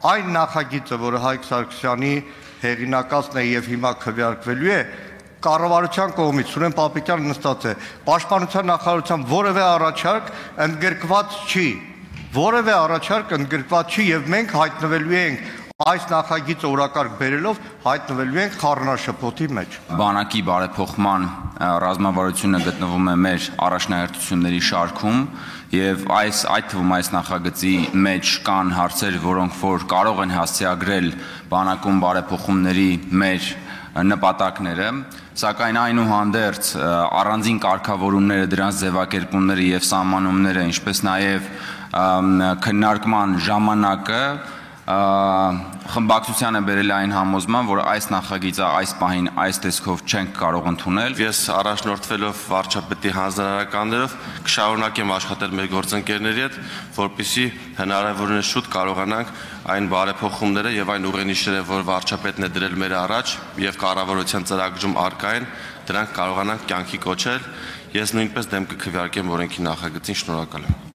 Այն նախագիծը, որը Հայկ Սարգսյանի հեղինակածն է եւ հիմա քվեարկվելու է, կառավարության կողմից Սուրեն Պապիկյանը նստած է, Պաշտպանության նախարարության որևէ առաջարկ ընդգրկված չի եւ մենք հայտնվելու ենք այս նախագիծը օրակարգ բերելով հայտնվելու ենք խառնաշփոթի մեջ։ Բանակի բարեփոխման ռազմավարությունը գտնվում է մեր առաջնահերթությունների շարքում եւ այդ թվում այս նախագծի մեջ կան հարցեր, որոնք որ կարող են հասցեագրել բանակում բարեփոխումների մեր նպատակները, սակայն այնուհանդերձ առանձին կարգավորումները, դրանց ձևակերպումները եւ սահմանումները, ինչպես նաեւ քննարկման ժամանակը խմբակցությանը բերել այն համոզման, որ այս նախագիծը այս պահին այս տեսքով չենք կարող ընդունել։ Ես առաջնորդվելով վարչապետի հանձնարարականներով կշարունակեմ աշխատել մեր գործընկերների հետ, որպեսզի հնարավորինս շուտ կարողանանք այն բարեփոխումները եւ այն ուղենիշերը, որ վարչապետն է դրել մեր առաջ եւ կառավարության ծրագրում առկա են, դրանք կարողանանք կյանքի կոչել։ Ես նույնպես դեմ կքվեարկեմ օրենքի նախագծին։ Շնորհակալ եմ։